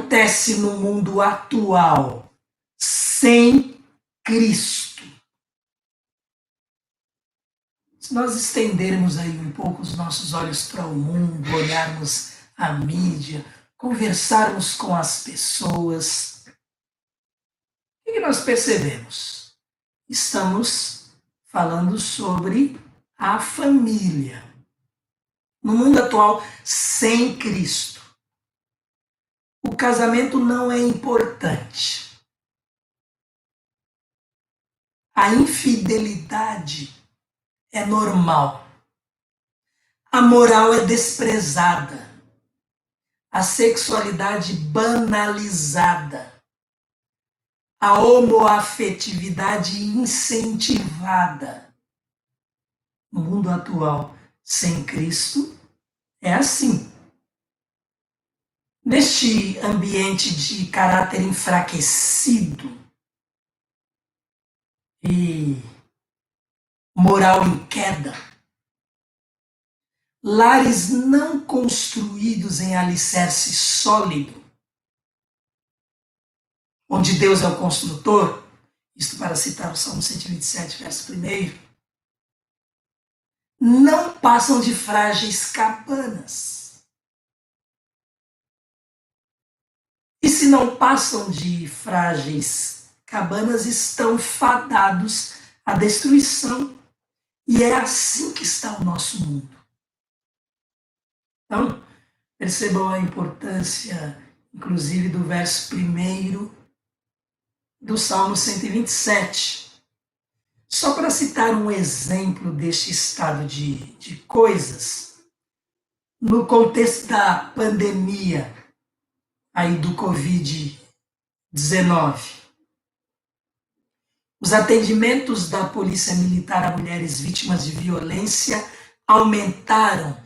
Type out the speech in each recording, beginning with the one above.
acontece no mundo atual sem Cristo? Se nós estendermos aí um pouco os nossos olhos para o mundo, olharmos a mídia, conversarmos com as pessoas, o que nós percebemos? Estamos falando sobre a família. No mundo atual, sem Cristo, o casamento não é importante. A infidelidade é normal. A moral é desprezada. A sexualidade banalizada. A homoafetividade incentivada. No mundo atual, sem Cristo, é assim. Neste ambiente de caráter enfraquecido e moral em queda, lares não construídos em alicerce sólido, onde Deus é o construtor, isto para citar o Salmo 127, verso 1, não passam de frágeis cabanas. E se não passam de frágeis cabanas, estão fadados à destruição. E é assim que está o nosso mundo. Então, percebam a importância, inclusive, do verso 1 do Salmo 127. Só para citar um exemplo deste estado de coisas, no contexto da pandemia aí do Covid-19, os atendimentos da Polícia Militar a mulheres vítimas de violência aumentaram.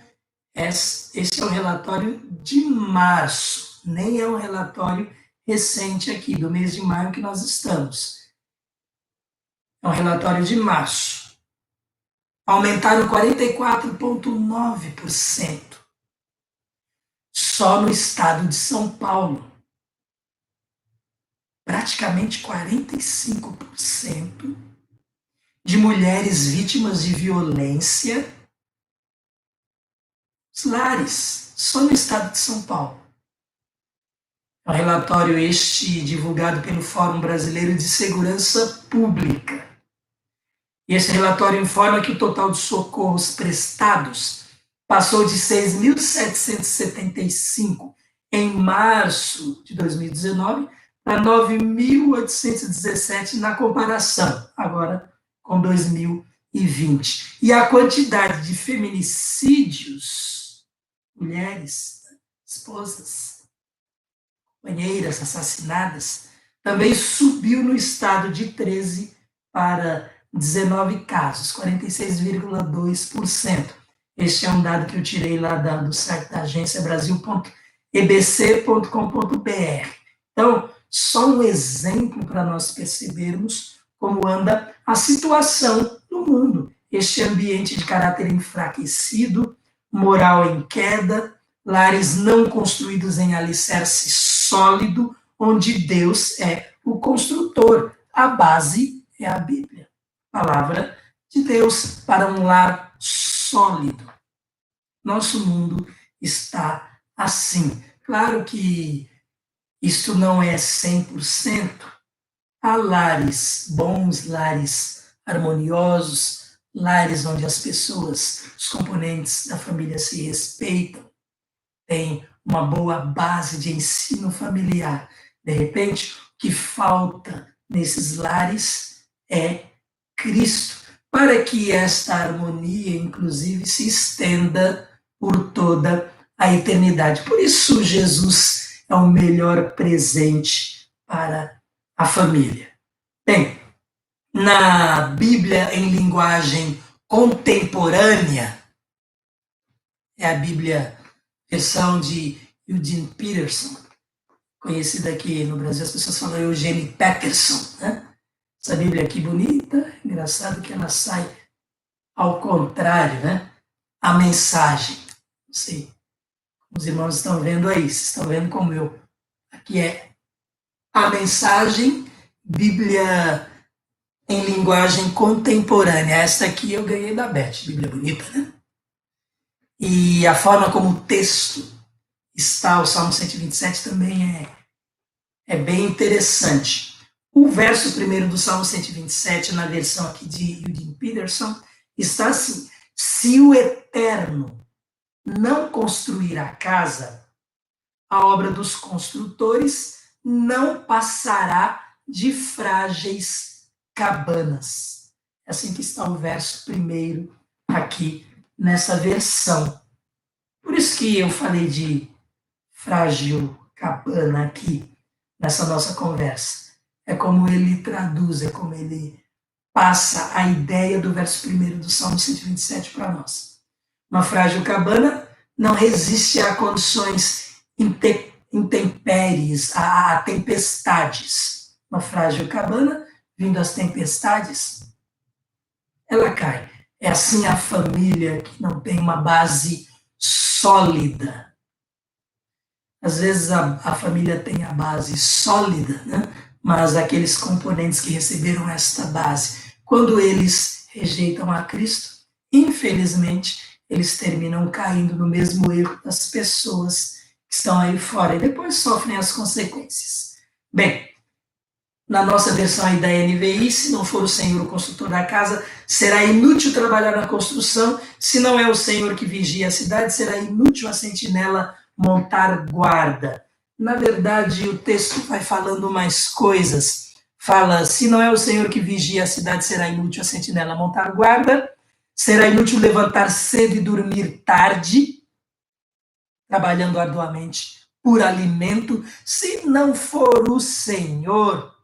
Este é um relatório de março, nem é um relatório recente aqui, do mês de maio que nós estamos. É um relatório de março. Aumentaram 44,9%. Só no estado de São Paulo. Praticamente 45% de mulheres vítimas de violência nos lares, só no estado de São Paulo. É um relatório este divulgado pelo Fórum Brasileiro de Segurança Pública. E esse relatório informa que o total de socorros prestados passou de 6.775 em março de 2019 para 9.817 na comparação, agora com 2020. E a quantidade de feminicídios, mulheres, esposas, companheiras assassinadas, também subiu no estado de 13 para 19 casos, 46,2%. Este é um dado que eu tirei lá do site da agência brasil.ebc.com.br. Então, só um exemplo para nós percebermos como anda a situação no mundo. Este ambiente de caráter enfraquecido, moral em queda, lares não construídos em alicerce sólido, onde Deus é o construtor. A base é a Bíblia, palavra de Deus para um lar sólido. Nosso mundo está assim. Claro que isso não é 100%. Há lares bons, lares harmoniosos, lares onde as pessoas, os componentes da família se respeitam, têm uma boa base de ensino familiar. De repente, o que falta nesses lares é Cristo, para que esta harmonia, inclusive, se estenda por toda a eternidade. Por isso, Jesus é o melhor presente para a família. Bem, na Bíblia em linguagem contemporânea, é a Bíblia versão de Eugene Peterson, conhecida aqui no Brasil, as pessoas falam Eugene Peterson, né? Essa Bíblia aqui bonita, engraçado que ela sai ao contrário, né? A mensagem. Não sei, os irmãos estão vendo aí, vocês estão vendo como eu Aqui é a mensagem, Bíblia em linguagem contemporânea. Esta aqui eu ganhei da Beth, Bíblia bonita, né? E a forma como o texto está, o Salmo 127 também é bem interessante. O verso primeiro do Salmo 127, na versão aqui de Eugene Peterson, está assim: se o Eterno não construir a casa, a obra dos construtores não passará de frágeis cabanas. É assim que está o verso primeiro aqui nessa versão. Por isso que eu falei de frágil cabana aqui nessa nossa conversa. É como ele traduz, é como ele passa a ideia do verso primeiro do Salmo 127 para nós. Uma frágil cabana não resiste a condições intempéries, a tempestades. Uma frágil cabana, vindo as tempestades, ela cai. É assim a família que não tem uma base sólida. Às vezes a família tem a base sólida, né? Mas aqueles componentes que receberam esta base, quando eles rejeitam a Cristo, infelizmente, eles terminam caindo no mesmo erro das pessoas que estão aí fora e depois sofrem as consequências. Bem, na nossa versão aí da NVI, se não for o Senhor o construtor da casa, será inútil trabalhar na construção. Se não é o Senhor que vigia a cidade, será inútil a sentinela montar guarda. Na verdade, o texto vai falando mais coisas. Fala, se não é o Senhor que vigia a cidade, será inútil a sentinela montar guarda. Será inútil levantar cedo e dormir tarde, trabalhando arduamente por alimento, se não for o Senhor.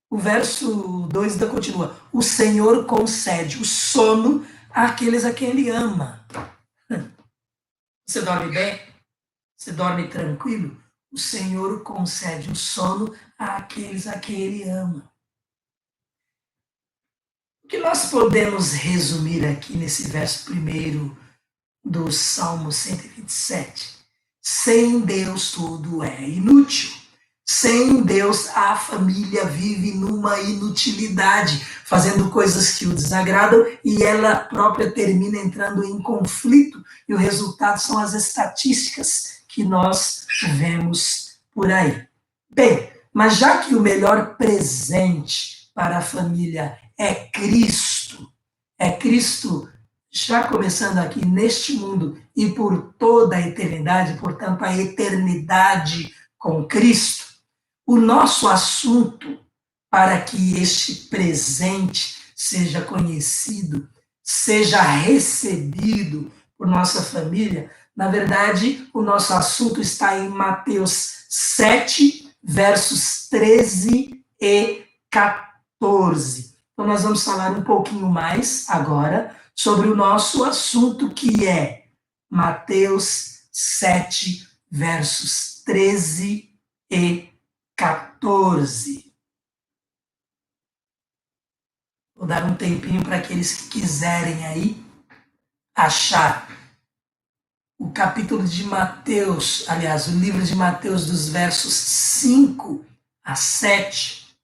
O verso 2 ainda continua: o Senhor concede o sono àqueles a quem Ele ama. Você dorme bem? Você dorme tranquilo? O Senhor concede o sono àqueles a quem Ele ama. O que nós podemos resumir aqui nesse verso primeiro do Salmo 127? Sem Deus tudo é inútil. Sem Deus, a família vive numa inutilidade, fazendo coisas que o desagradam e ela própria termina entrando em conflito. E o resultado são as estatísticas que nós vemos por aí. Bem, mas já que o melhor presente para a família é Cristo já começando aqui neste mundo e por toda a eternidade, portanto, a eternidade com Cristo, o nosso assunto para que este presente seja conhecido, seja recebido por nossa família, na verdade, o nosso assunto está em Mateus 7, versos 13 e 14. Então, nós vamos falar um pouquinho mais agora sobre o nosso assunto, que é Mateus 7, versos 13 e 14. Vou dar um tempinho para aqueles que quiserem aí achar o capítulo de Mateus, aliás, o livro de Mateus, dos versos 5 a 7.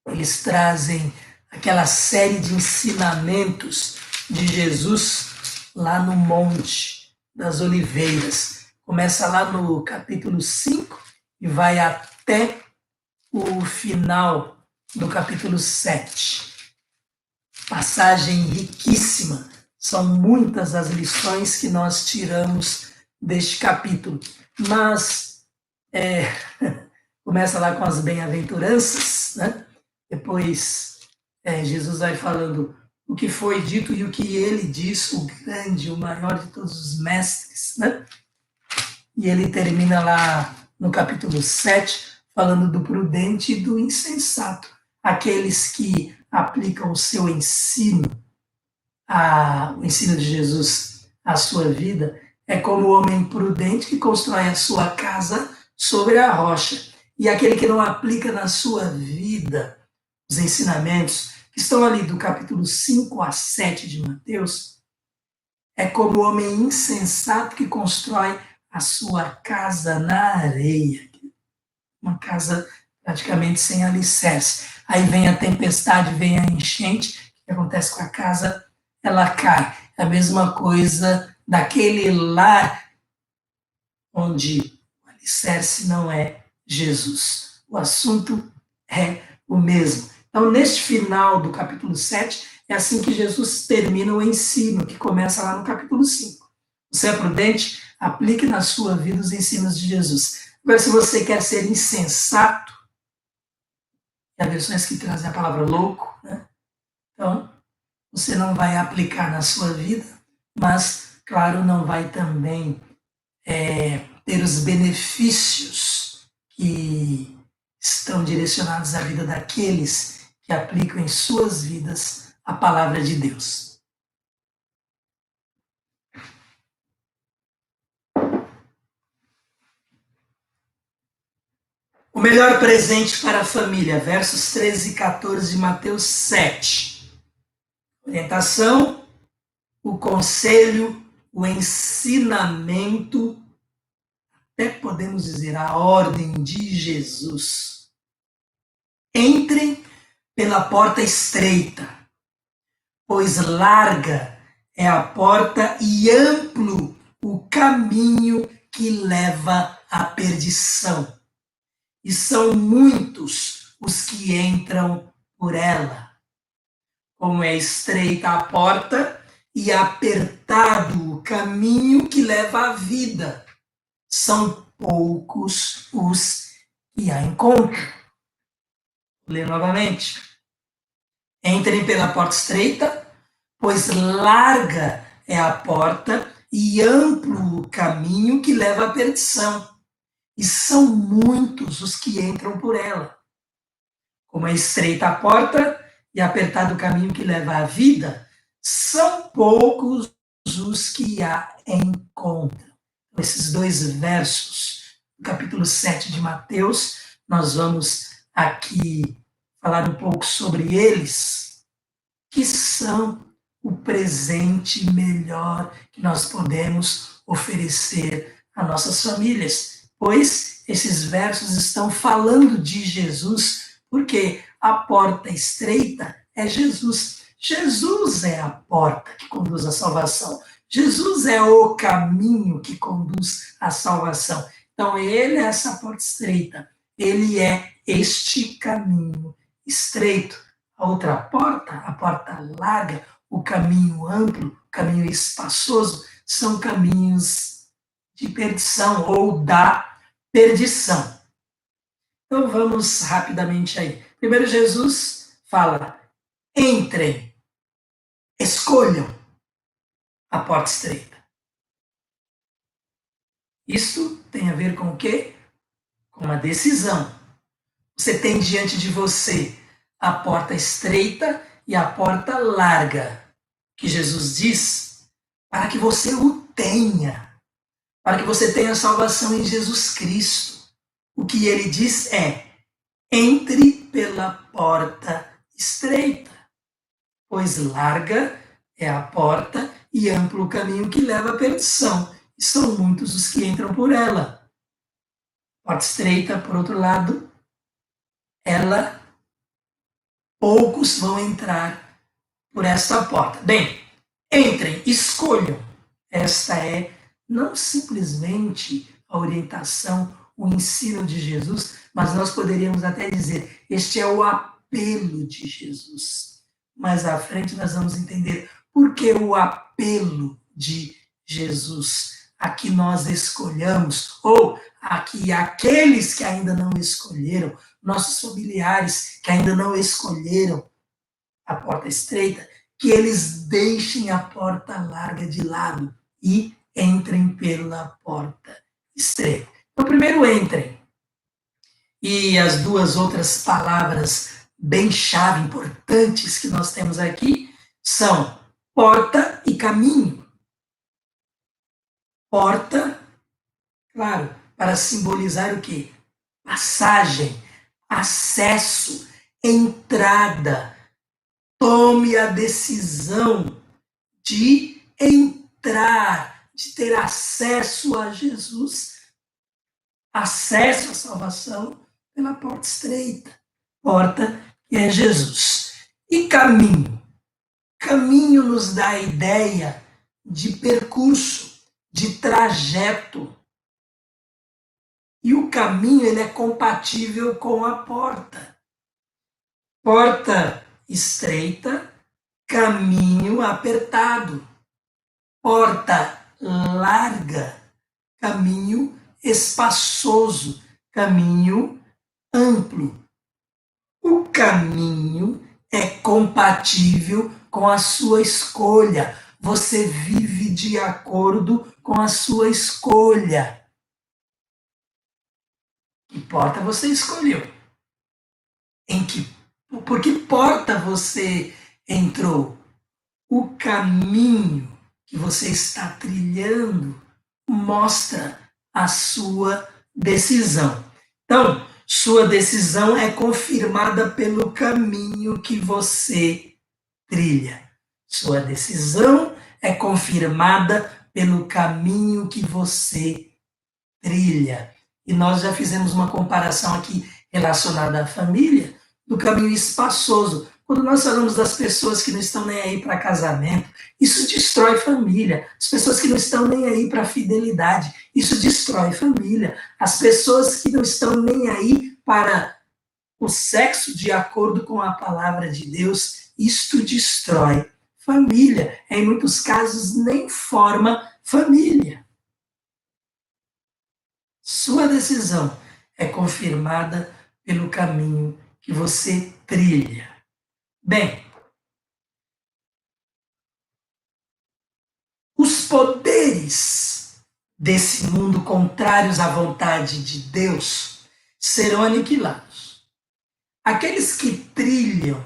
Eles trazem aquela série de ensinamentos de Jesus lá no Monte das Oliveiras. Começa lá no capítulo 5 e vai até o final do capítulo 7. Passagem riquíssima. São muitas as lições que nós tiramos deste capítulo. Mas começa lá com as bem-aventuranças, né? Depois Jesus vai falando o que foi dito e o que ele diz, o grande, o maior de todos os mestres, né? E ele termina lá no capítulo 7, falando do prudente e do insensato. Aqueles que aplicam o seu ensino, o ensino de Jesus à sua vida, é como o homem prudente que constrói a sua casa sobre a rocha. E aquele que não aplica na sua vida os ensinamentos que estão ali do capítulo 5 a 7 de Mateus, é como o homem insensato que constrói a sua casa na areia. Uma casa praticamente sem alicerce. Aí vem a tempestade, vem a enchente, o que acontece com a casa? Ela cai. É a mesma coisa daquele lar onde o alicerce não é Jesus. O assunto é o mesmo. Então, neste final do capítulo 7, é assim que Jesus termina o ensino, que começa lá no capítulo 5. Você é prudente? Aplique na sua vida os ensinos de Jesus. Agora, se você quer ser insensato, há versões que trazem a palavra louco, né? Então, você não vai aplicar na sua vida, mas, claro, não vai também ter os benefícios que estão direcionados à vida daqueles que aplicam em suas vidas a palavra de Deus. O melhor presente para a família, versos 13 e 14 de Mateus 7. Orientação, o conselho, o ensinamento, até podemos dizer a ordem de Jesus. Entrem pela porta estreita, pois larga é a porta e amplo o caminho que leva à perdição. E são muitos os que entram por ela. Como é estreita a porta e apertado o caminho que leva à vida, são poucos os que a encontram. Vou ler novamente. Entrem pela porta estreita, pois larga é a porta e amplo o caminho que leva à perdição, e são muitos os que entram por ela. Como é estreita a porta e apertado o caminho que leva à vida, são poucos os que a encontram. Esses dois versos do capítulo 7 de Mateus, nós vamos aqui falar um pouco sobre eles, que são o presente melhor que nós podemos oferecer a nossas famílias, pois esses versos estão falando de Jesus, porque a porta estreita é Jesus. Jesus é a porta que conduz à salvação. Jesus é o caminho que conduz à salvação. Então, ele é essa porta estreita. Ele é este caminho estreito. A outra porta, a porta larga, o caminho amplo, o caminho espaçoso, são caminhos de perdição ou da perdição. Então vamos rapidamente aí. Primeiro Jesus fala, entrem, escolham a porta estreita. Isso tem a ver com o quê? Com uma decisão. Você tem diante de você a porta estreita e a porta larga, que Jesus diz, para que você o tenha, para que você tenha salvação em Jesus Cristo. O que ele diz é, entre pela porta estreita, pois larga é a porta e amplo o caminho que leva à perdição, e são muitos os que entram por ela. Porta estreita, por outro lado, ela, poucos vão entrar por esta porta. Bem, entrem, escolham. Esta é não simplesmente a orientação, o ensino de Jesus, mas nós poderíamos até dizer, este é o apelo de Jesus. Mais à frente nós vamos entender por que o apelo de Jesus, a que nós escolhamos, ou a que aqueles que ainda não escolheram, nossos familiares que ainda não escolheram a porta estreita, que eles deixem a porta larga de lado e entrem pela porta estreita. Então, primeiro entrem. E as duas outras palavras bem chave, importantes que nós temos aqui, são porta e caminho. Porta, claro, para simbolizar o quê? Passagem, acesso, entrada. Tome a decisão de entrar, de ter acesso a Jesus, acesso à salvação pela porta estreita, porta que é Jesus. E caminho? Caminho nos dá a ideia de percurso, de trajeto. E o caminho ele é compatível com a porta. Porta estreita, caminho apertado. Porta larga, caminho espaçoso, caminho amplo. O caminho é compatível com a sua escolha. Você vive de acordo com a sua escolha. Que porta você escolheu? Por que porta você entrou? O caminho que você está trilhando mostra a sua decisão. Então, sua decisão é confirmada pelo caminho que você trilha. Sua decisão é confirmada pelo caminho que você trilha. E nós já fizemos uma comparação aqui relacionada à família, do caminho espaçoso. Quando nós falamos das pessoas que não estão nem aí para casamento, isso destrói família. As pessoas que não estão nem aí para fidelidade, isso destrói família. As pessoas que não estão nem aí para o sexo de acordo com a palavra de Deus, isto destrói família. Em muitos casos, nem forma família. Sua decisão é confirmada pelo caminho que você trilha. Bem, os poderes desse mundo contrários à vontade de Deus serão aniquilados. Aqueles que trilham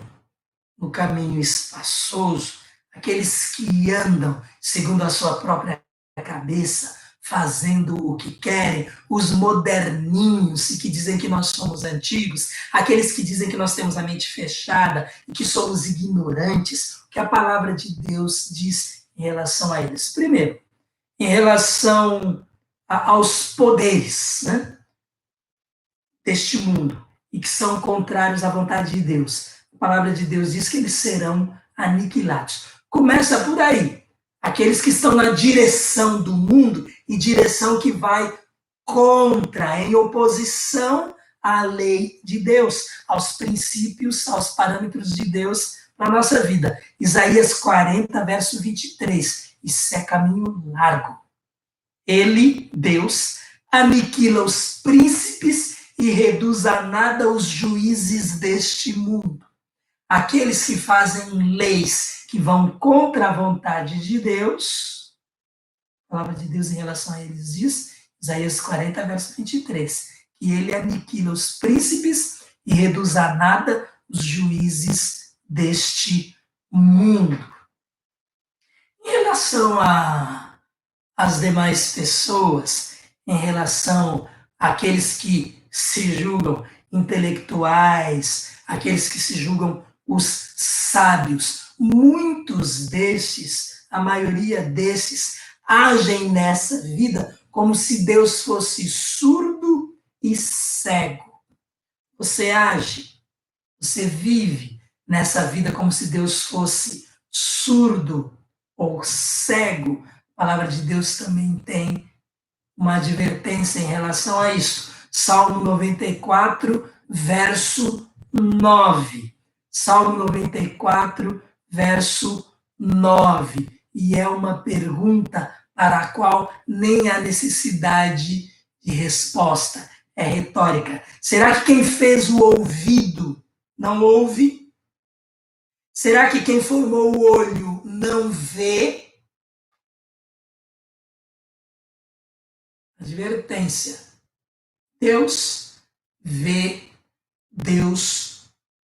no caminho espaçoso, aqueles que andam segundo a sua própria cabeça, fazendo o que querem, os moderninhos e que dizem que nós somos antigos, aqueles que dizem que nós temos a mente fechada e que somos ignorantes, o que a palavra de Deus diz em relação a eles. Primeiro, em relação aos poderes, né, deste mundo e que são contrários à vontade de Deus. A palavra de Deus diz que eles serão aniquilados. Começa por aí. Aqueles que estão na direção do mundo e direção que vai contra, em oposição à lei de Deus, aos princípios, aos parâmetros de Deus para a nossa vida. Isaías 40, verso 23. Isso é caminho largo. Ele, Deus, aniquila os príncipes e reduz a nada os juízes deste mundo. Aqueles que fazem leis que vão contra a vontade de Deus, a palavra de Deus em relação a eles diz, Isaías 40, verso 23, que ele aniquila os príncipes e reduz a nada os juízes deste mundo. Em relação às demais pessoas, em relação àqueles que se julgam intelectuais, aqueles que se julgam os sábios, muitos destes, a maioria desses, agem nessa vida como se Deus fosse surdo e cego. Você age, você vive nessa vida como se Deus fosse surdo ou cego. A palavra de Deus também tem uma advertência em relação a isso. Salmo 94, verso 9. Salmo 94, verso 9. E é uma pergunta para a qual nem há necessidade de resposta. É retórica. Será que quem fez o ouvido não ouve? Será que quem formou o olho não vê? Advertência. Deus vê, Deus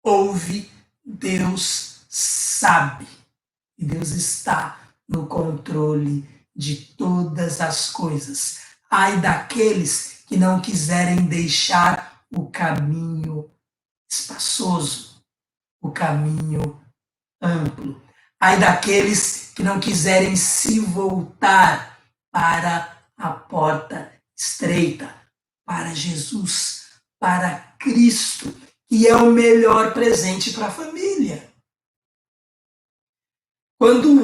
ouve, Deus sabe. E Deus está no controle de todas as coisas. Ai daqueles que não quiserem deixar o caminho espaçoso, o caminho amplo. Ai daqueles que não quiserem se voltar para a porta estreita, para Jesus, para Cristo, que é o melhor presente para a família. Quando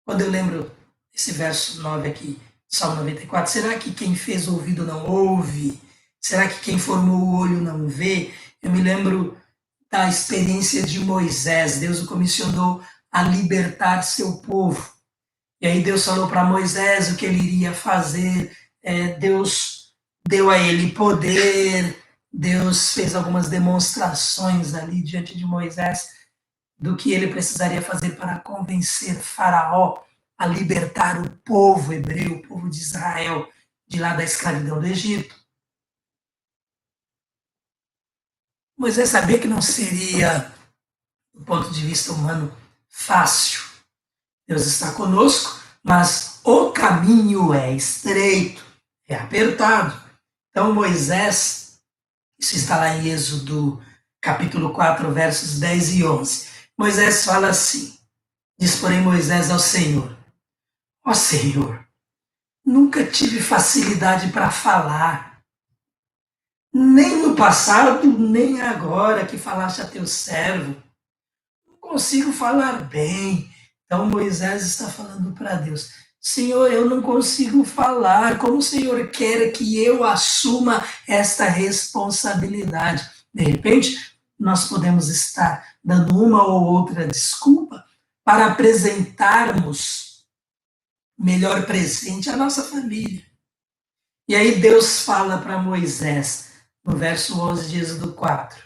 eu lembro esse verso 9 aqui, Salmo 94, será que quem fez o ouvido não ouve? Será que quem formou o olho não vê? Eu me lembro da experiência de Moisés. Deus o comissionou a libertar seu povo. E aí Deus falou para Moisés o que ele iria fazer. Deus deu a ele poder. Deus fez algumas demonstrações ali diante de Moisés do que ele precisaria fazer para convencer Faraó a libertar o povo hebreu, o povo de Israel, de lá da escravidão do Egito. Moisés sabia que não seria, do ponto de vista humano, fácil. Deus está conosco, mas o caminho é estreito, é apertado. Então Moisés, isso está lá em Êxodo capítulo 4, versos 10 e 11. Moisés fala assim, diz porém Moisés ao Senhor, ó Senhor, nunca tive facilidade para falar, nem no passado, nem agora que falaste a teu servo. Não consigo falar bem. Então Moisés está falando para Deus, Senhor, eu não consigo falar, como o Senhor quer que eu assuma esta responsabilidade? De repente, nós podemos estar dando uma ou outra desculpa para apresentarmos melhor presente à nossa família. E aí Deus fala para Moisés, no verso 11 de Êxodo 4,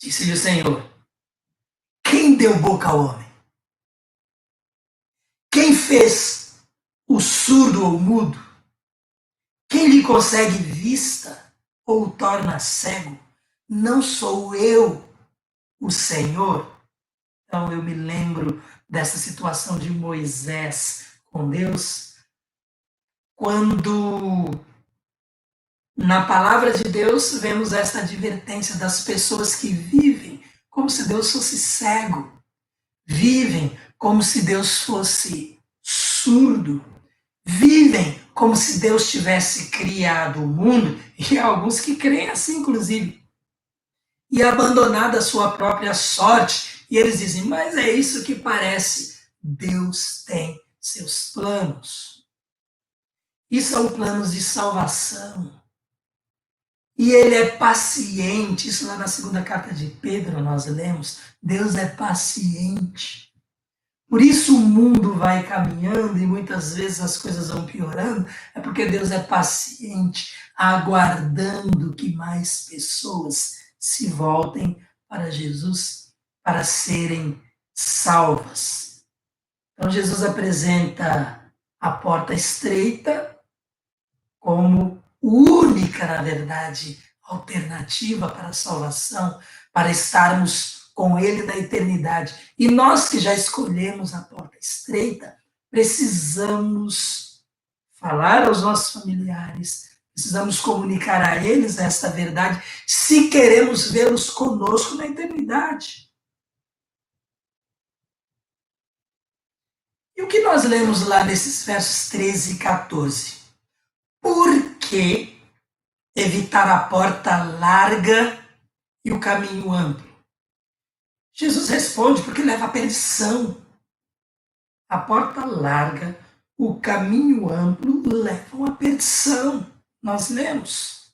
disse-lhe o Senhor, quem deu boca ao homem? Quem fez o surdo ou mudo? Quem lhe consegue vista ou o torna cego? Não sou eu, o Senhor? Então eu me lembro dessa situação de Moisés com Deus, quando na palavra de Deus vemos esta advertência das pessoas que vivem como se Deus fosse cego, vivem como se Deus fosse surdo, vivem como se Deus tivesse criado o mundo, e há alguns que creem assim, inclusive, e abandonado a sua própria sorte, e eles dizem, mas é isso que parece, Deus tem seus planos. E são planos de salvação. E ele é paciente, isso lá na segunda carta de Pedro nós lemos, Deus é paciente. Por isso o mundo vai caminhando e muitas vezes as coisas vão piorando, é porque Deus é paciente, aguardando que mais pessoas se voltem para Jesus para serem salvas. Então Jesus apresenta a porta estreita como única, na verdade, alternativa para a salvação, para estarmos com Ele na eternidade. E nós que já escolhemos a porta estreita, precisamos falar aos nossos familiares, precisamos comunicar a eles esta verdade, se queremos vê-los conosco na eternidade. E o que nós lemos lá nesses versos 13 e 14? Por que evitar a porta larga e o caminho amplo? Jesus responde, porque leva à perdição. A porta larga, o caminho amplo levam à perdição. Nós lemos.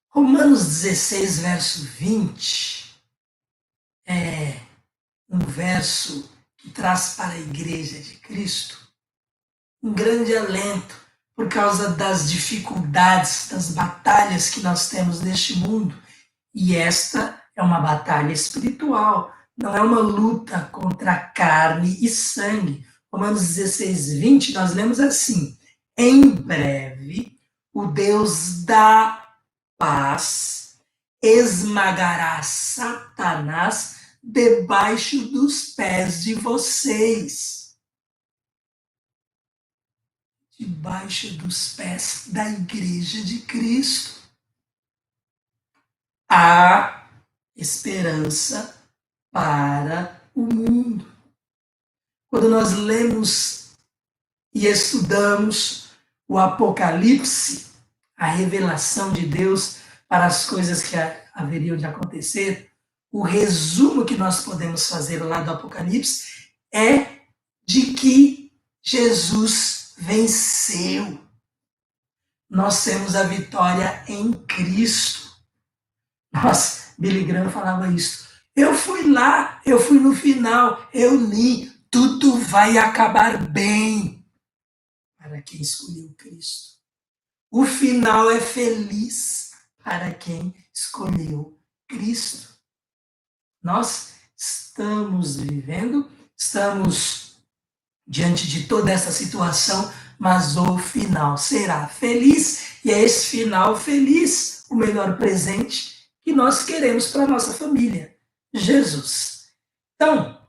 Romanos 16, verso 20, é um verso que traz para a igreja de Cristo um grande alento por causa das dificuldades, das batalhas que nós temos neste mundo. E esta é uma batalha espiritual, não é uma luta contra carne e sangue. Romanos 16, 20, nós lemos assim, em breve o Deus da paz esmagará Satanás debaixo dos pés de vocês. Debaixo dos pés da Igreja de Cristo. Há esperança para o mundo. Quando nós lemos e estudamos o Apocalipse, a revelação de Deus para as coisas que haveriam de acontecer, o resumo que nós podemos fazer lá do Apocalipse é de que Jesus venceu. Nós temos a vitória em Cristo. Billy Graham falava isso. Eu fui lá, eu fui no final, eu li, tudo vai acabar bem para quem escolheu Cristo. O final é feliz para quem escolheu Cristo. Nós estamos estamos diante de toda essa situação, mas o final será feliz, e é esse final feliz o melhor presente que nós queremos para a nossa família, Jesus. Então,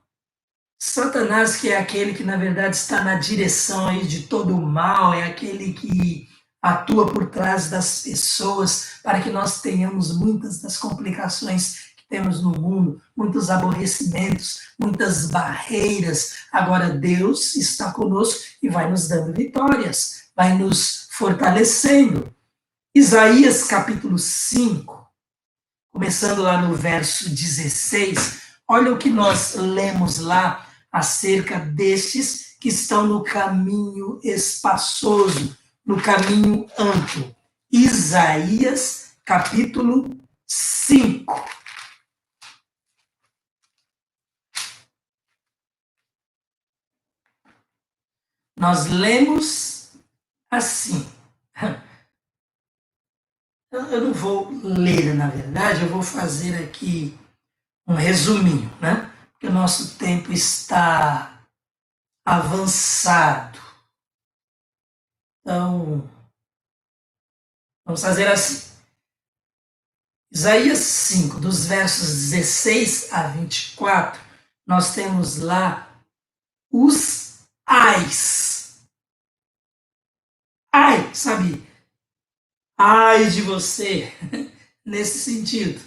Satanás, que é aquele que na verdade está na direção aí de todo o mal, é aquele que atua por trás das pessoas para que nós tenhamos muitas das complicações que temos no mundo, muitos aborrecimentos, muitas barreiras. Agora Deus está conosco e vai nos dando vitórias, vai nos fortalecendo. Isaías capítulo 5, começando lá no verso 16, olha o que nós lemos lá acerca destes que estão no caminho espaçoso, no caminho amplo. Isaías, capítulo 5. Nós lemos assim. Eu não vou ler, na verdade, eu vou fazer aqui um resuminho, né? Porque o nosso tempo está avançado. Então, vamos fazer assim. Isaías 5, dos versos 16 a 24, nós temos lá os ais. Ai, sabe? Ai de você, nesse sentido.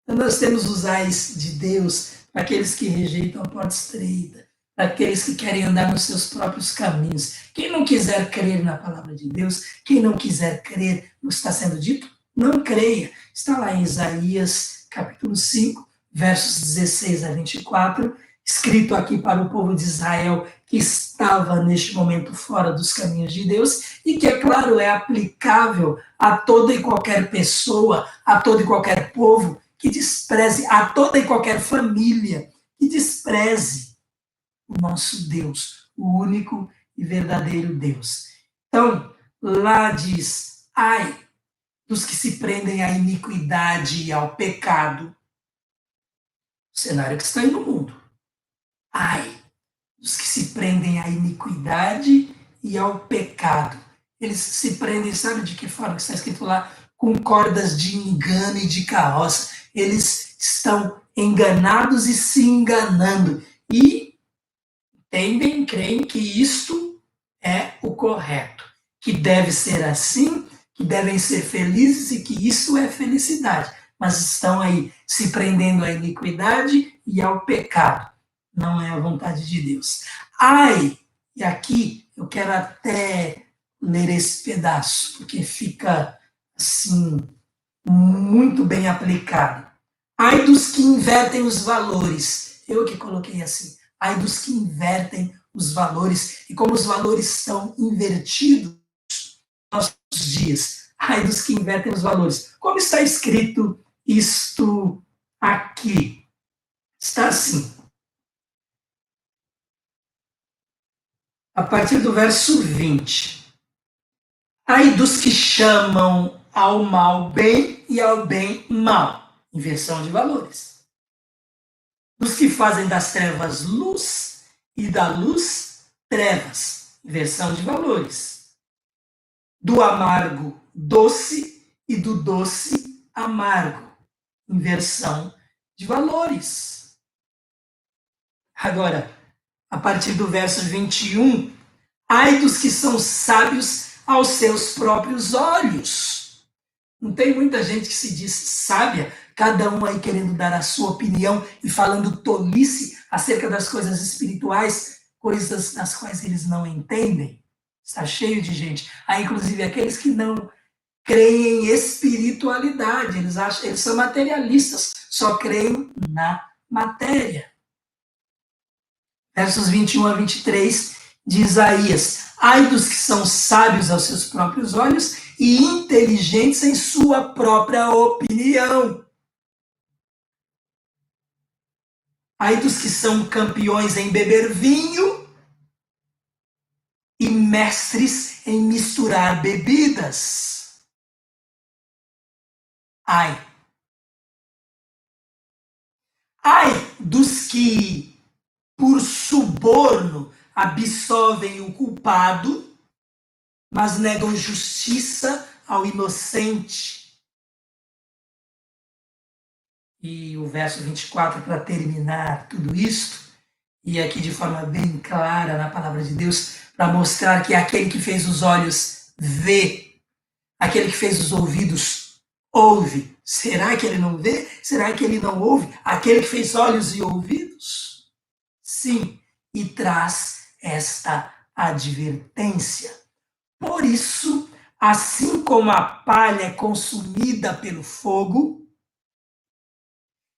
Então, nós temos os ais de Deus para aqueles que rejeitam a porta estreita, para aqueles que querem andar nos seus próprios caminhos. Quem não quiser crer na palavra de Deus, quem não quiser crer no que está sendo dito, não creia. Está lá em Isaías, capítulo 5, versos 16 a 24, escrito aqui para o povo de Israel que estava neste momento fora dos caminhos de Deus e que, é claro, é aplicável a toda e qualquer pessoa, a todo e qualquer povo que despreze, a toda e qualquer família que despreze o nosso Deus, o único e verdadeiro Deus. Então, lá diz, ai dos que se prendem à iniquidade e ao pecado, o cenário que está aí no mundo. Ai dos que se prendem à iniquidade e ao pecado. Eles se prendem, sabe de que forma que está escrito lá? Com cordas de engano e de carroça. Eles estão enganados e se enganando. E entendem, creem que isto é o correto. Que deve ser assim, que devem ser felizes e que isso é felicidade. Mas estão aí se prendendo à iniquidade e ao pecado. Não é a vontade de Deus. Ai, e aqui eu quero até ler esse pedaço, porque fica assim, muito bem aplicado. Ai dos que invertem os valores. Eu que coloquei assim. Ai dos que invertem os valores. E como os valores são invertidos nos nossos dias. Ai dos que invertem os valores. Como está escrito isto aqui? Está assim. A partir do verso 20. Ai dos que chamam ao mal bem e ao bem mal. Inversão de valores. Dos que fazem das trevas luz e da luz trevas. Inversão de valores. Do amargo doce e do doce amargo. Inversão de valores. Agora, a partir do verso 21, ai dos que são sábios aos seus próprios olhos. Não tem muita gente que se diz sábia, cada um aí querendo dar a sua opinião e falando tolice acerca das coisas espirituais, coisas das quais eles não entendem. Está cheio de gente. Há, inclusive, aqueles que não creem em espiritualidade, eles são materialistas, só creem na matéria. Versos 21 a 23 de Isaías: ai dos que são sábios aos seus próprios olhos e inteligentes em sua própria opinião. Ai dos que são campeões em beber vinho e mestres em misturar bebidas. Ai. Ai dos que, por suborno, absolvem o culpado, mas negam justiça ao inocente. E o verso 24, para terminar tudo isto, e aqui de forma bem clara na palavra de Deus, para mostrar que aquele que fez os olhos vê, aquele que fez os ouvidos ouve. Será que ele não vê? Será que ele não ouve? Aquele que fez olhos e ouvidos? Sim, e traz esta advertência. Por isso, assim como a palha é consumida pelo fogo,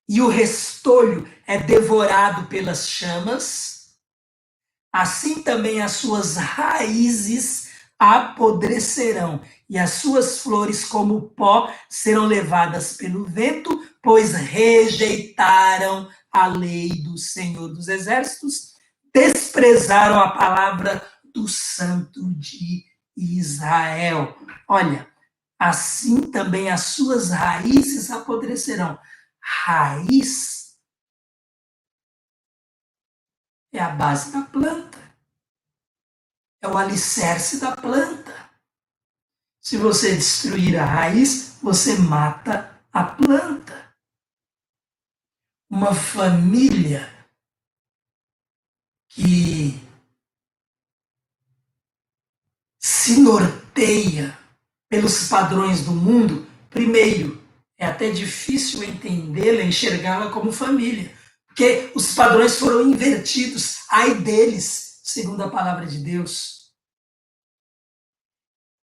e o restolho é devorado pelas chamas, assim também as suas raízes apodrecerão, e as suas flores, como pó, serão levadas pelo vento, pois rejeitaram a lei do Senhor dos Exércitos, desprezaram a palavra do Santo de Israel. Olha, assim também as suas raízes apodrecerão. Raiz é a base da planta, é o alicerce da planta. Se você destruir a raiz, você mata a planta. Uma família que se norteia pelos padrões do mundo, primeiro, é até difícil entendê-la, enxergá-la como família, porque os padrões foram invertidos, ai deles, segundo a palavra de Deus.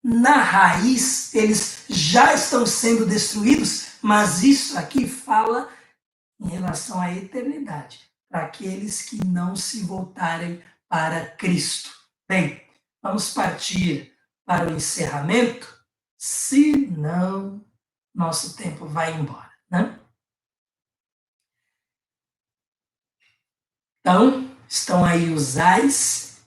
Na raiz, eles já estão sendo destruídos, mas isso aqui fala em relação à eternidade, para aqueles que não se voltarem para Cristo. Bem, vamos partir para o encerramento, senão nosso tempo vai embora, né? Então, estão aí os ais,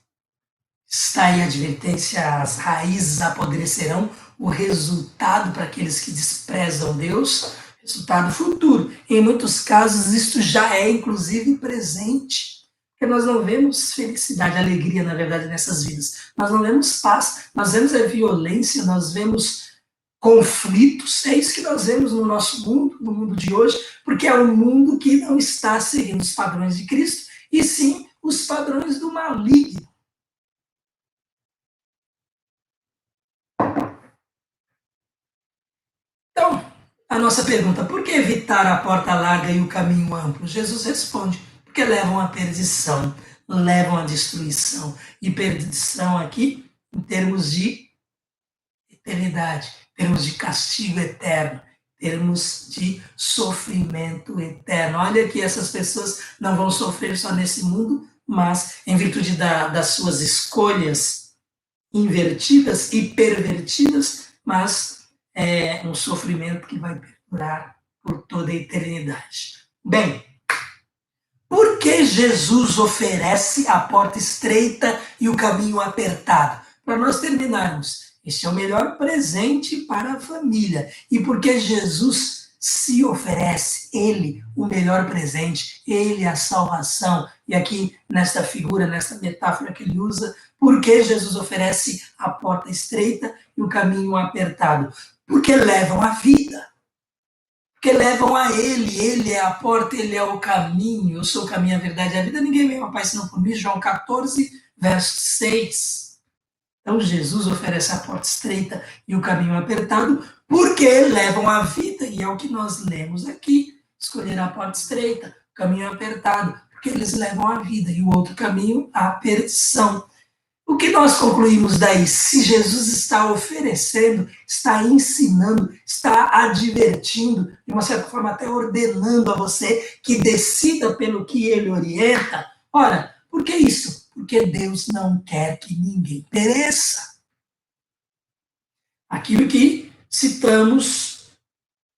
está aí a advertência, as raízes apodrecerão, o resultado para aqueles que desprezam Deus, resultado futuro. Em muitos casos, isto já é, inclusive, presente, porque nós não vemos felicidade, alegria, na verdade, nessas vidas. Nós não vemos paz, nós vemos a violência, nós vemos conflitos, é isso que nós vemos no nosso mundo, no mundo de hoje, porque é um mundo que não está seguindo os padrões de Cristo, e sim os padrões do maligno. Então, a nossa pergunta, por que evitar a porta larga e o caminho amplo? Jesus responde, porque levam à perdição, levam à destruição. E perdição aqui, em termos de eternidade, em termos de castigo eterno, em termos de sofrimento eterno. Olha que essas pessoas não vão sofrer só nesse mundo, mas em virtude das suas escolhas invertidas e pervertidas, mas é um sofrimento que vai perdurar por toda a eternidade. Bem, por que Jesus oferece a porta estreita e o caminho apertado? Para nós terminarmos, este é o melhor presente para a família. E porque Jesus se oferece, ele, o melhor presente, ele, a salvação. E aqui, nesta figura, nesta metáfora que ele usa, por que Jesus oferece a porta estreita e o caminho apertado? Porque levam a vida. Porque levam a ele é a porta, ele é o caminho, eu sou o caminho, a verdade e a vida, ninguém vem ao Pai senão por mim, João 14, verso 6. Então Jesus oferece a porta estreita e o caminho apertado, porque levam a vida, e é o que nós lemos aqui, escolher a porta estreita, o caminho apertado, porque eles levam à vida, e o outro caminho, à perdição. O que nós concluímos daí? Se Jesus está oferecendo, está ensinando, está advertindo, de uma certa forma até ordenando a você que decida pelo que ele orienta, ora, por que isso? Porque Deus não quer que ninguém pereça. Aquilo que citamos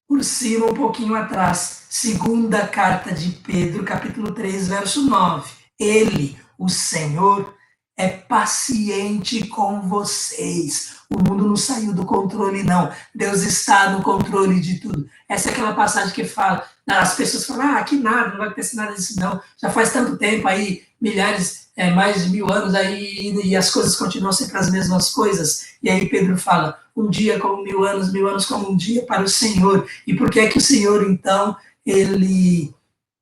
por cima um pouquinho atrás, segunda carta de Pedro, capítulo 3, verso 9. Ele, o Senhor, é paciente com vocês. O mundo não saiu do controle, não. Deus está no controle de tudo. Essa é aquela passagem que fala, as pessoas falam, que nada, não vai acontecer nada disso, não. Já faz tanto tempo aí, milhares, mais de 1000 anos aí, e as coisas continuam sempre as mesmas coisas. E aí Pedro fala, um dia como 1000 anos como um dia para o Senhor. E por que é que o Senhor, então, ele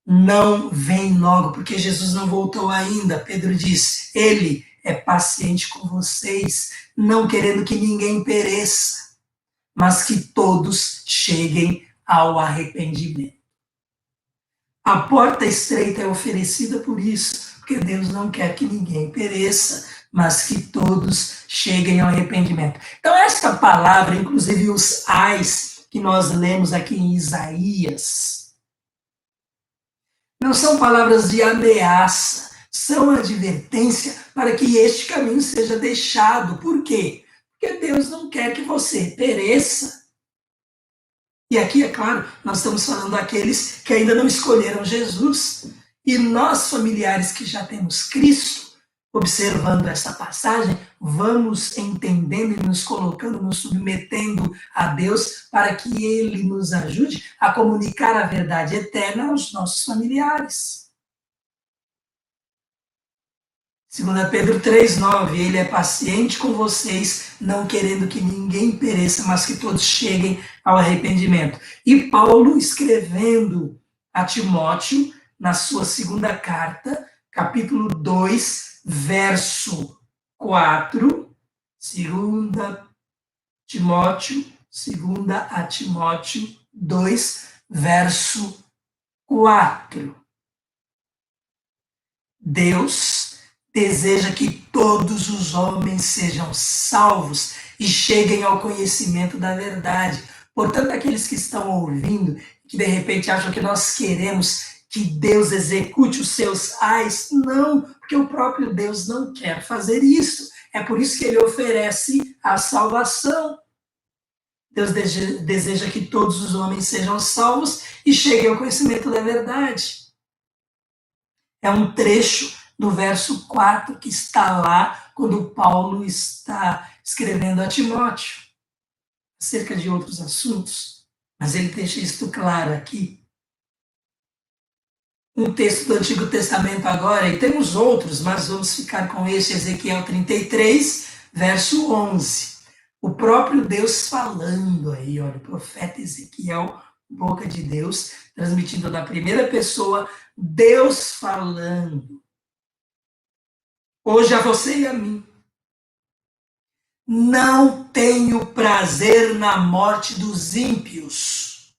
não vem logo? Porque Jesus não voltou ainda. Pedro diz, ele é paciente com vocês, não querendo que ninguém pereça, mas que todos cheguem ao arrependimento. A porta estreita é oferecida por isso, porque Deus não quer que ninguém pereça, mas que todos cheguem ao arrependimento. Então, esta palavra, inclusive os ais que nós lemos aqui em Isaías, não são palavras de ameaça, são advertência para que este caminho seja deixado. Por quê? Porque Deus não quer que você pereça. E aqui, é claro, nós estamos falando daqueles que ainda não escolheram Jesus. E nós, familiares que já temos Cristo, observando essa passagem, vamos entendendo e nos colocando, nos submetendo a Deus para que Ele nos ajude a comunicar a verdade eterna aos nossos familiares. 2 Pedro 3,9, ele é paciente com vocês, não querendo que ninguém pereça, mas que todos cheguem ao arrependimento. E Paulo, escrevendo a Timóteo, na sua segunda carta, capítulo 2, verso 4, 2 Timóteo 2, verso 4. Deus deseja que todos os homens sejam salvos e cheguem ao conhecimento da verdade. Portanto, aqueles que estão ouvindo, que de repente acham que nós queremos que Deus execute os seus ais, não, porque o próprio Deus não quer fazer isso. É por isso que ele oferece a salvação. Deus deseja que todos os homens sejam salvos e cheguem ao conhecimento da verdade. É um trecho do verso 4 que está lá quando Paulo está escrevendo a Timóteo acerca de outros assuntos, mas ele deixa isto claro aqui. Um texto do Antigo Testamento agora, e temos outros, mas vamos ficar com este, Ezequiel 33, verso 11. O próprio Deus falando aí, olha, o profeta Ezequiel, boca de Deus, transmitindo na primeira pessoa, Deus falando. Hoje a você e a mim. Não tenho prazer na morte dos ímpios.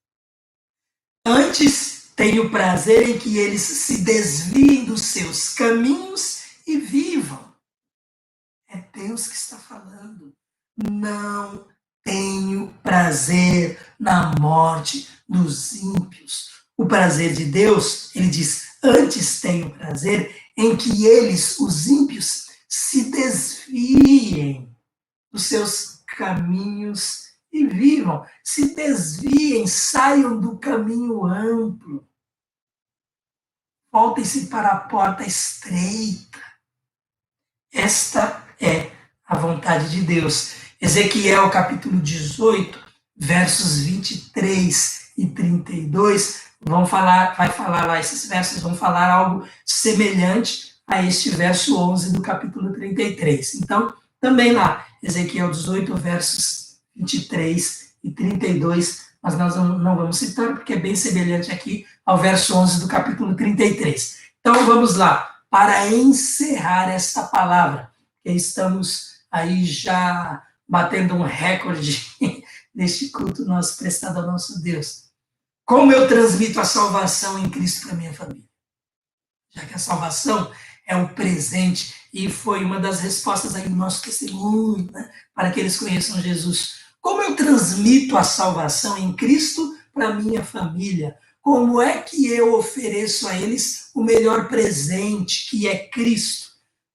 Antes, tenho prazer em que eles se desviem dos seus caminhos e vivam. É Deus que está falando. Não tenho prazer na morte dos ímpios. O prazer de Deus, ele diz, antes tenho prazer em que eles, os ímpios, se desviem dos seus caminhos e vivam, se desviem, saiam do caminho amplo, voltem-se para a porta estreita. Esta é a vontade de Deus. Ezequiel capítulo 18, versos 23 e 32, vai falar lá, esses versos vão falar algo semelhante a este verso 11 do capítulo 33. Então, também lá, Ezequiel 18, versos 23 e 32, mas nós não vamos citar, porque é bem semelhante aqui ao verso 11 do capítulo 33. Então, vamos lá, para encerrar esta palavra, que estamos aí já batendo um recorde neste culto nosso prestado ao nosso Deus. Como eu transmito a salvação em Cristo para minha família? Já que a salvação é o presente, e foi uma das respostas aí do nosso testemunho, né, para que eles conheçam Jesus. Como eu transmito a salvação em Cristo para minha família? Como é que eu ofereço a eles o melhor presente, que é Cristo?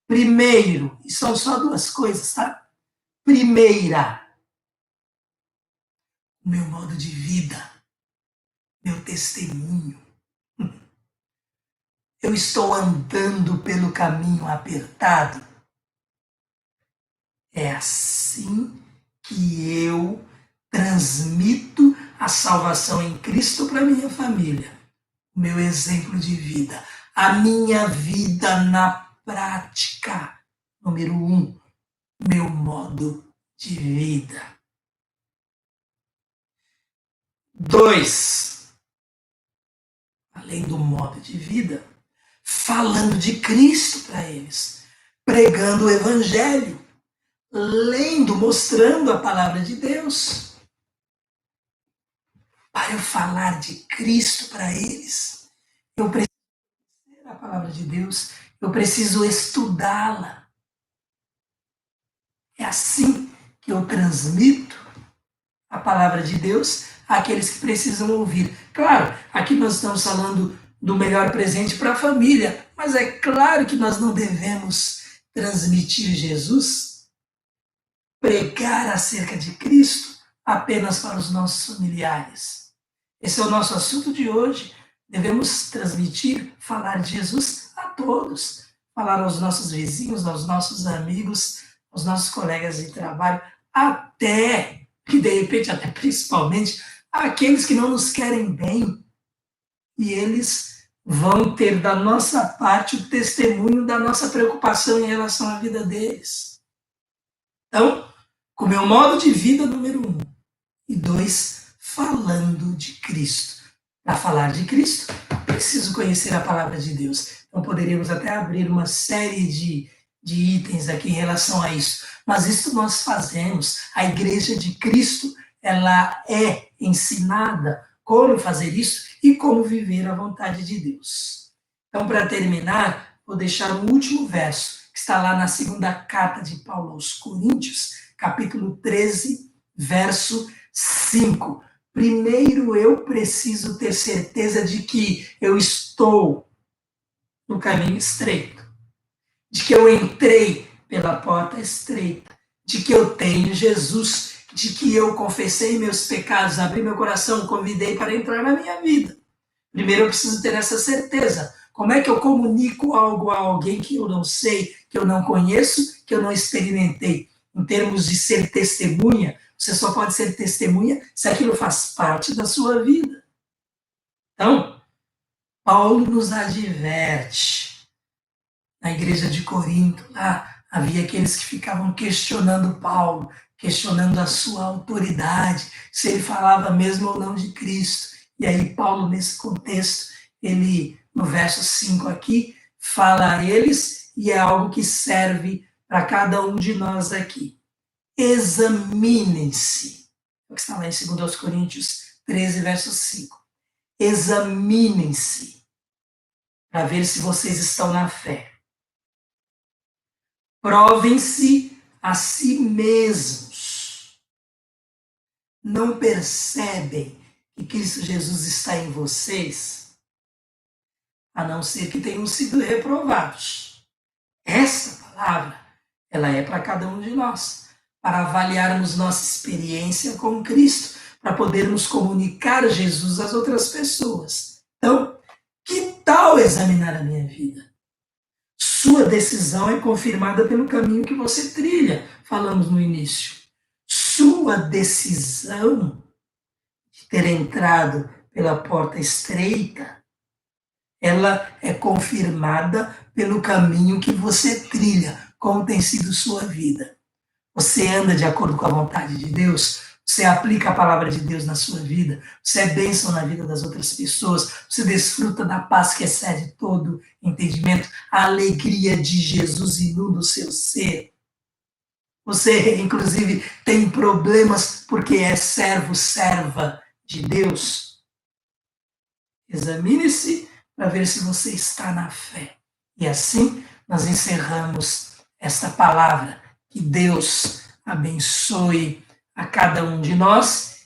Primeiro, e são só duas coisas, tá? Primeira, o meu modo de vida, meu testemunho. Eu estou andando pelo caminho apertado. É assim que eu transmito a salvação em Cristo para minha família. O meu exemplo de vida, a minha vida na prática. Número 1, meu modo de vida. 2, além do modo de vida, falando de Cristo para eles, pregando o Evangelho, lendo, mostrando a palavra de Deus. Para eu falar de Cristo para eles, eu preciso ler a palavra de Deus, eu preciso estudá-la. É assim que eu transmito a palavra de Deus àqueles que precisam ouvir. Claro, aqui nós estamos falando do melhor presente para a família, mas é claro que nós não devemos transmitir Jesus, pregar acerca de Cristo apenas para os nossos familiares. Esse é o nosso assunto de hoje. Devemos transmitir, falar de Jesus a todos, falar aos nossos vizinhos, aos nossos amigos, aos nossos colegas de trabalho, até que de repente, até principalmente, aqueles que não nos querem bem. E eles vão ter da nossa parte o testemunho da nossa preocupação em relação à vida deles. Então, com o meu modo de vida, número 1. E 2, falando de Cristo. Para falar de Cristo, preciso conhecer a palavra de Deus. Então, poderíamos até abrir uma série de itens aqui em relação a isso. Mas isso nós fazemos. A Igreja de Cristo, ela é ensinada como fazer isso e como viver a vontade de Deus. Então, para terminar, vou deixar o último verso, que está lá na segunda carta de Paulo aos Coríntios, capítulo 13, verso 5. Primeiro eu preciso ter certeza de que eu estou no caminho estreito, de que eu entrei pela porta estreita, de que eu tenho Jesus, de que eu confessei meus pecados, abri meu coração, convidei para entrar na minha vida. Primeiro eu preciso ter essa certeza. Como é que eu comunico algo a alguém que eu não sei, que eu não conheço, que eu não experimentei? Em termos de ser testemunha, você só pode ser testemunha se aquilo faz parte da sua vida. Então, Paulo nos adverte. Na igreja de Corinto, lá havia aqueles que ficavam questionando Paulo, questionando a sua autoridade, se ele falava mesmo ou não de Cristo. E aí Paulo, nesse contexto, ele, no verso 5 aqui, fala a eles, e é algo que serve para cada um de nós aqui. Examinem-se. É o que está lá em 2 Coríntios 13, verso 5. Examinem-se para ver se vocês estão na fé. Provem-se a si mesmos. Não percebem que Cristo Jesus está em vocês, a não ser que tenham sido reprovados. Essa palavra, ela é para cada um de nós, para avaliarmos nossa experiência com Cristo, para podermos comunicar Jesus às outras pessoas. Então, que tal examinar a minha vida? Sua decisão é confirmada pelo caminho que você trilha, falamos no início. Sua decisão de ter entrado pela porta estreita, ela é confirmada pelo caminho que você trilha, como tem sido sua vida. Você anda de acordo com a vontade de Deus? Você aplica a palavra de Deus na sua vida? Você é bênção na vida das outras pessoas? Você desfruta da paz que excede todo entendimento? A alegria de Jesus inunda o seu ser? Você, inclusive, tem problemas porque é servo, serva de Deus? Examine-se para ver se você está na fé. E assim nós encerramos esta palavra. Que Deus abençoe a cada um de nós